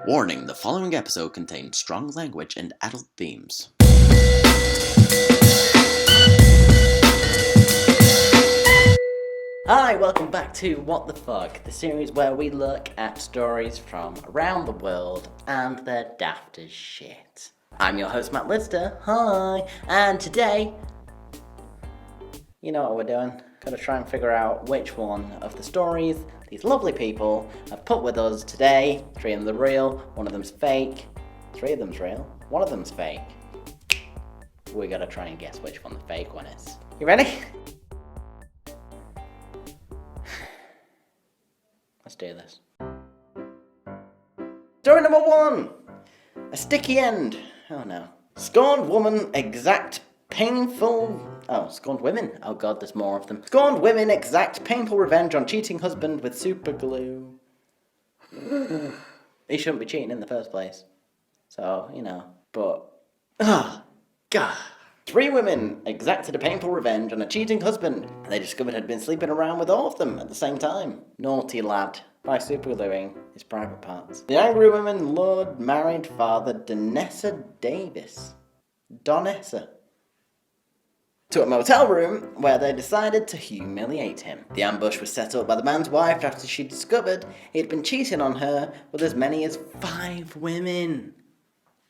Warning, the following episode contains strong language and adult themes. Hi, welcome back to What the Fuck, the series where we look at stories from around the world and they're daft as shit. I'm your host, Matt Lister. Hi, and today, you know what we're doing? Gotta try and figure out which one of the stories these lovely people have put with us today. 3 of them are real, 1 of them's fake. 3 of them's real, 1 of them's fake. We gotta try and guess which one the fake one is. You ready? Let's do this. Story number 1. A sticky end. Oh no. Scorned woman exact painful... scorned women. Oh god, there's more of them. Scorned women exact painful revenge on cheating husband with super glue. He shouldn't be cheating in the first place. So, you know. But... God. 3 women exacted a painful revenge on a cheating husband. They discovered had been sleeping around with all of them at the same time. Naughty lad. By supergluing his private parts. The angry women lured married father Donessa Davis. Donessa. To a motel room where they decided to humiliate him. The ambush was set up by the man's wife after she discovered he had been cheating on her with as many as 5 women.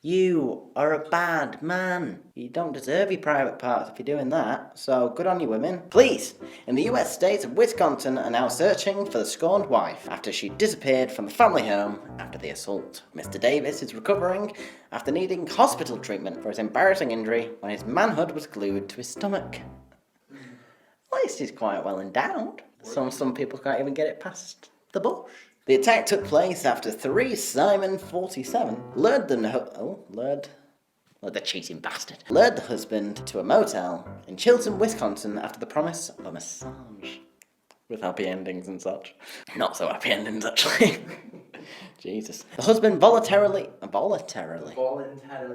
You are a bad man. You don't deserve your private parts if you're doing that, so good on you women. Police in the US state of Wisconsin are now searching for the scorned wife after she disappeared from the family home after the assault. Mr. Davis is recovering after needing hospital treatment for his embarrassing injury when his manhood was glued to his stomach. At least he's quite well endowed. Some people can't even get it past the bush. The attack took place after Simon, 47, lured the cheating bastard. Lured the husband to a motel in Chilton, Wisconsin after the promise of a massage. With happy endings and such. Not so happy endings, actually. Jesus. The husband voluntarily.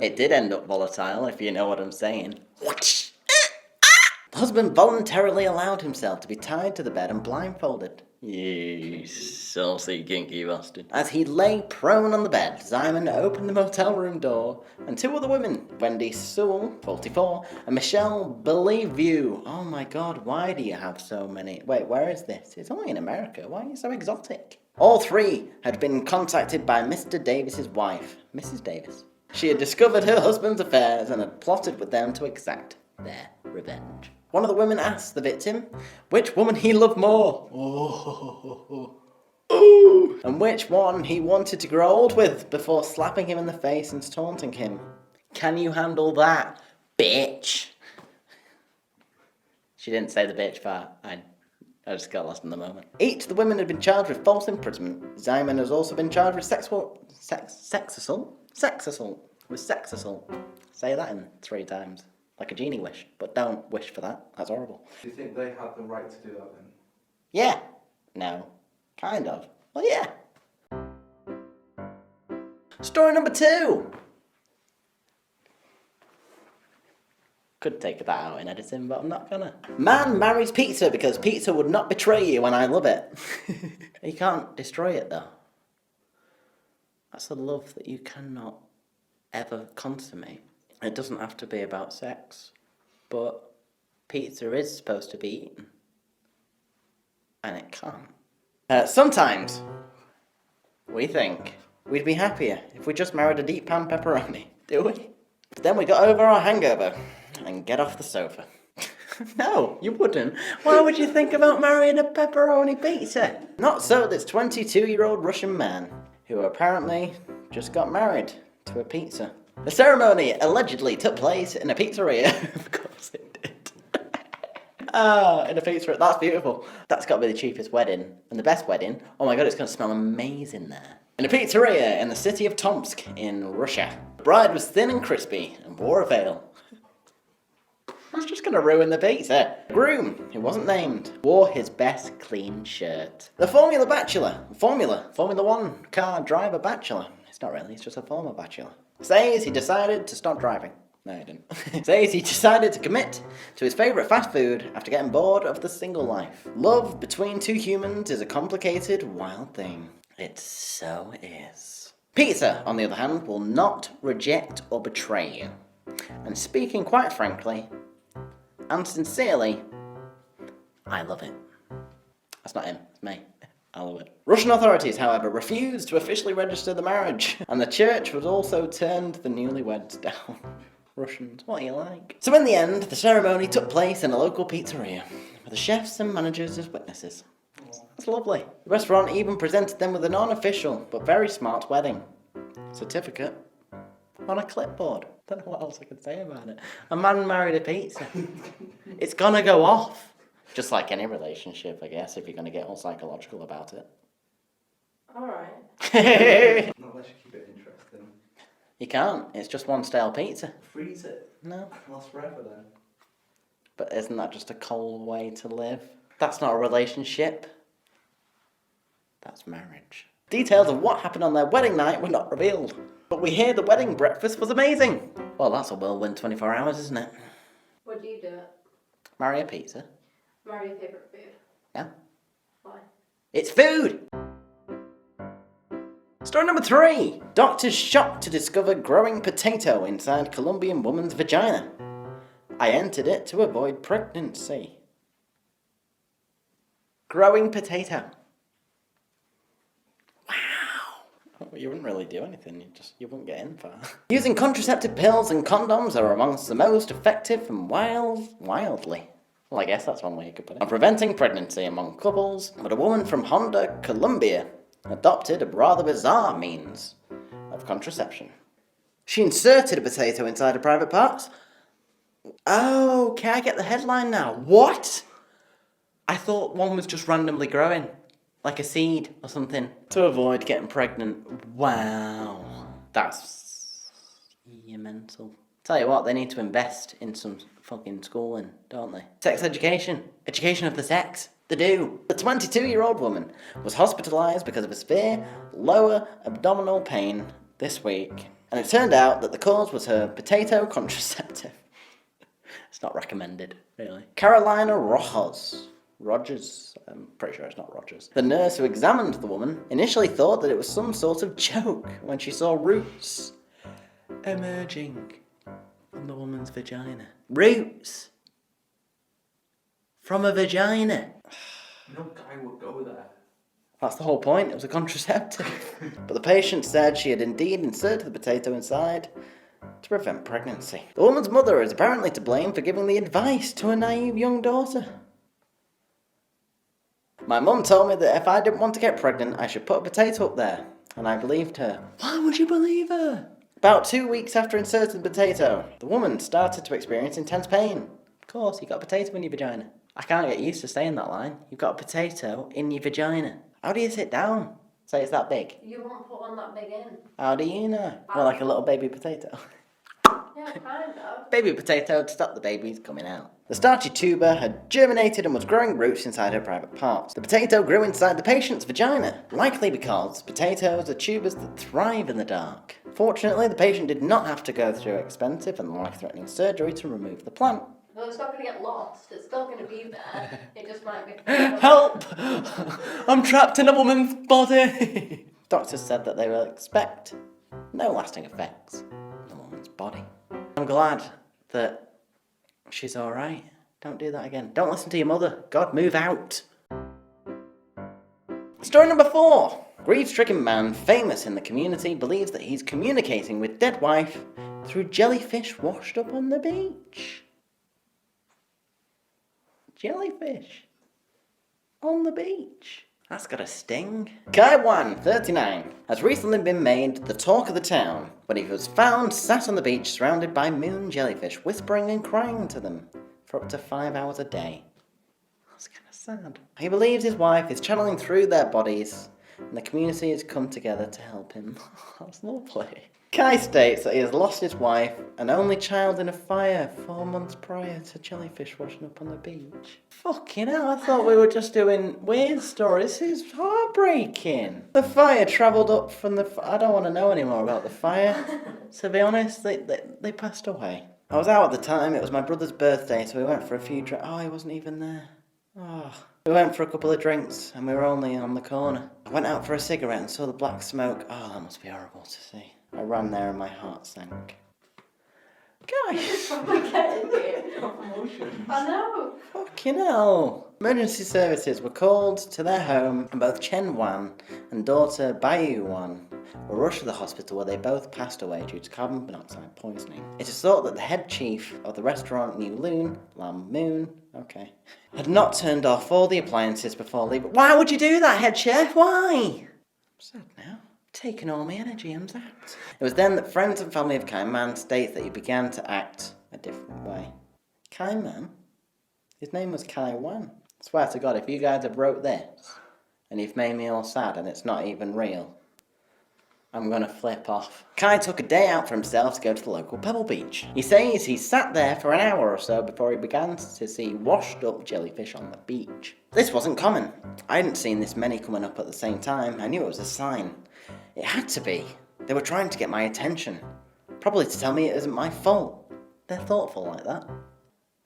It did end up volatile, if you know what I'm saying. The husband voluntarily allowed himself to be tied to the bed and blindfolded. You saucy kinky bastard. As he lay prone on the bed, Simon opened the motel room door, and 2 other women, Wendy Sewell, 44, and Michelle Bellevue. Oh my god, why do you have so many? Wait, where is this? It's only in America. Why are you so exotic? All 3 had been contacted by Mr. Davis's wife, Mrs. Davis. She had discovered her husband's affairs and had plotted with them to exact their revenge. One of the women asked the victim which woman he loved more. And which one he wanted to grow old with before slapping him in the face and taunting him. Can you handle that, bitch? She didn't say the bitch part. I just got lost in the moment. Each of the women had been charged with false imprisonment. Simon has also been charged with sex assault. Say that in 3 times. Like a genie wish, but don't wish for that. That's horrible. Do you think they have the right to do that then? Yeah. No. Kind of. Well, yeah. Story number 2. Could take that out in editing, but I'm not gonna. Man marries pizza because pizza would not betray you when I love it. You can't destroy it, though. That's a love that you cannot ever consummate. It doesn't have to be about sex, but pizza is supposed to be eaten. And it can't. Sometimes we think we'd be happier if we just married a deep pan pepperoni, do we? But then we got over our hangover and get off the sofa. No, you wouldn't. Why would you think about marrying a pepperoni pizza? Not so this 22-year-old Russian man who apparently just got married to a pizza. The ceremony allegedly took place in a pizzeria. Of course it did. In a pizzeria. That's beautiful. That's got to be the cheapest wedding. And the best wedding. Oh my god, it's going to smell amazing there. In a pizzeria in the city of Tomsk in Russia. The bride was thin and crispy and wore a veil. That's just going to ruin the pizza. The groom, who wasn't named, wore his best clean shirt. The Formula One car driver bachelor. It's not really, it's just a former bachelor. Says he decided to stop driving. No, he didn't. Says he decided to commit to his favourite fast food after getting bored of the single life. Love between 2 humans is a complicated, wild thing. It so is. Pizza, on the other hand, will not reject or betray you. And speaking quite frankly and sincerely, I love it. That's not him, it's me. I love it. Russian authorities, however, refused to officially register the marriage, and the church was also turned the newlyweds down. Russians, what are you like? So in the end, the ceremony took place in a local pizzeria, with the chefs and managers as witnesses. That's lovely. The restaurant even presented them with a non-official, but very smart wedding certificate on a clipboard. Don't know what else I could say about it. A man married a pizza. It's gonna go off. Just like any relationship, I guess, if you're gonna get all psychological about it. Alright. Not unless you keep it interesting. You can't. It's just one stale pizza. Freeze it. No. Lasts forever then. But isn't that just a cold way to live? That's not a relationship. That's marriage. Details of what happened on their wedding night were not revealed. But we hear the wedding breakfast was amazing. Well, that's a whirlwind 24 hours, isn't it? Would you do it? Marry a pizza. Marry your favourite food? Yeah. Why? It's food! Story number 3. Doctors shocked to discover growing potato inside Colombian woman's vagina. I entered it to avoid pregnancy. Growing potato. Wow. You wouldn't really do anything, you wouldn't get in far. Using contraceptive pills and condoms are amongst the most effective and wildly. Well, I guess that's one way you could put it. On preventing pregnancy among couples, but a woman from Honda, Colombia, adopted a rather bizarre means of contraception. She inserted a potato inside her private parts. Oh, can I get the headline now? What? I thought one was just randomly growing, like a seed or something, to avoid getting pregnant. Wow. That's... you're mental. Tell you what, they need to invest in some fucking schooling, don't they? Sex education. Education of the sex. They do. The 22-year-old woman was hospitalised because of a severe lower abdominal pain this week. And it turned out that the cause was her potato contraceptive. It's not recommended, really. Carolina Rogers. I'm pretty sure it's not Rogers. The nurse who examined the woman initially thought that it was some sort of joke when she saw roots emerging from the woman's vagina. Roots! From a vagina. No guy would go there. That's the whole point, it was a contraceptive. But the patient said she had indeed inserted the potato inside to prevent pregnancy. The woman's mother is apparently to blame for giving the advice to a naive young daughter. My mum told me that if I didn't want to get pregnant, I should put a potato up there. And I believed her. Why would you believe her? About 2 weeks after inserting the potato, the woman started to experience intense pain. Of course, you got a potato in your vagina. I can't get used to saying that line. You've got a potato in your vagina. How do you sit down? Say it's that big. You won't put one that big in. How do you know? Well, like a little baby potato. Yeah, kind of. Baby potato to stop the babies coming out. The starchy tuber had germinated and was growing roots inside her private parts. The potato grew inside the patient's vagina, likely because potatoes are tubers that thrive in the dark. Fortunately, the patient did not have to go through expensive and life-threatening surgery to remove the plant. Well, it's not going to get lost. It's still going to be there. It just might be... Help! I'm trapped in a woman's body! Doctors said that they will expect no lasting effects on the woman's body. I'm glad that she's alright. Don't do that again. Don't listen to your mother. God, move out. Story number 4. Grief-stricken man famous in the community believes that he's communicating with dead wife through jellyfish washed up on the beach. Jellyfish on the beach. That's got a sting. Kaiwan, 39, has recently been made the talk of the town when he was found sat on the beach surrounded by moon jellyfish, whispering and crying to them for up to 5 hours a day. That's kind of sad. He believes his wife is channeling through their bodies and the community has come together to help him. That's lovely. Kai states that he has lost his wife and only child in a fire 4 months prior to jellyfish washing up on the beach. Fucking hell, I thought we were just doing weird stories. This is heartbreaking. The fire travelled up from the... I don't want to know anymore about the fire. To be honest, they passed away. I was out at the time. It was my brother's birthday, so we went for a few drinks. Oh, he wasn't even there. Oh. We went for a couple of drinks and we were only on the corner. I went out for a cigarette and saw the black smoke. Oh, that must be horrible to see. I ran there and my heart sank. Guys! We're getting here. Emotions. I know. Fucking hell. Emergency services were called to their home and both Chen Wan and daughter Bayu Wan were rushed to the hospital where they both passed away due to carbon monoxide poisoning. It is thought that the head chief of the restaurant New Loon, Lam Moon, had not turned off all the appliances before leaving. Why would you do that, head chef? Why? I'm sad now. Taking all my energy, I'm zapped. It was then that friends and family of Kai Man state that he began to act a different way. Kai Man? His name was Kai Wan. I swear to God, if you guys have wrote this and you've made me all sad and it's not even real, I'm gonna flip off. Kai took a day out for himself to go to the local pebble beach. He says he sat there for an hour or so before he began to see washed up jellyfish on the beach. This wasn't common. I hadn't seen this many coming up at the same time. I knew it was a sign. It had to be. They were trying to get my attention. Probably to tell me it isn't my fault. They're thoughtful like that.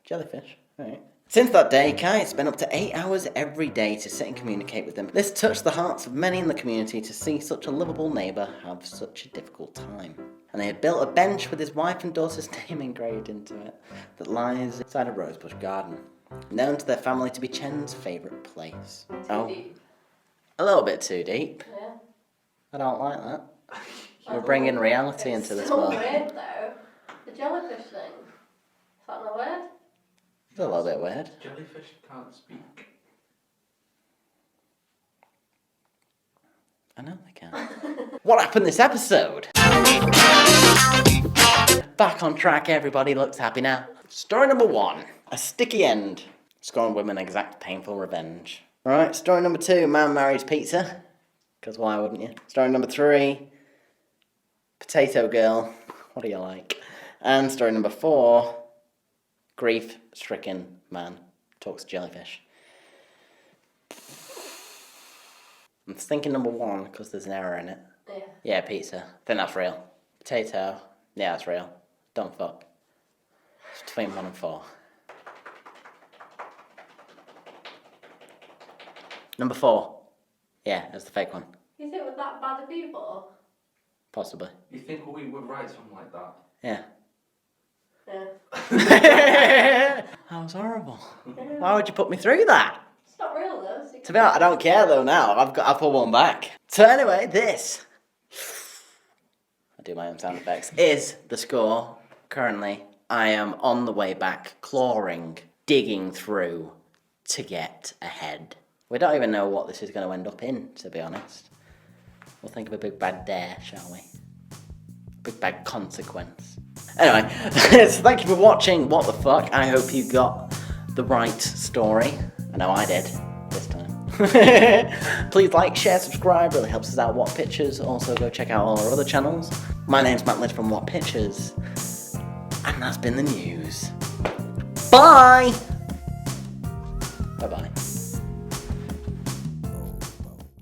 Jellyfish, alright. Since that day, Kai had spent up to 8 hours every day to sit and communicate with them. This touched the hearts of many in the community to see such a lovable neighbour have such a difficult time. And they had built a bench with his wife and daughter's name engraved into it that lies inside a rosebush garden, known to their family to be Chen's favourite place. Deep. A little bit too deep. Yeah. I don't like that. We're bringing reality into this so world. weird though. The jellyfish thing. Is that not weird? It's a little bit weird. Jellyfish can't speak. I know they can. What happened this episode? Back on track, everybody looks happy now. Story number 1. A sticky end. Scorned women exact painful revenge. Alright, story number 2. Man marries pizza. Because why wouldn't you? Story number 3. Potato girl. What do you like? And story number 4. Grief-stricken man talks to jellyfish. I'm thinking number 1 because there's an error in it. Yeah. Yeah, pizza. I think that's real. Potato. Yeah, that's real. Don't fuck. It's between 1 and 4. Number 4. Yeah, that's the fake one. You think we're that bad of people? Possibly. You think we would write something like that? Yeah. Yeah. That was horrible. Why would you put me through that? It's not real though. So To be honest, I don't care though now. I pull one back. So anyway, this, I do my own sound effects, is the score. Currently, I am on the way back, clawing, digging through to get ahead. We don't even know what this is going to end up in, to be honest. We'll think of a big bad dare, shall we? Big bad consequence. Anyway, so thank you for watching What the Fuck. I hope you got the right story. I know I did this time. Please like, share, subscribe. Really helps us out. What Pictures. Also go check out all our other channels. My name's Matt Lynch from What Pictures. And that's been the news. Bye! Bye-bye.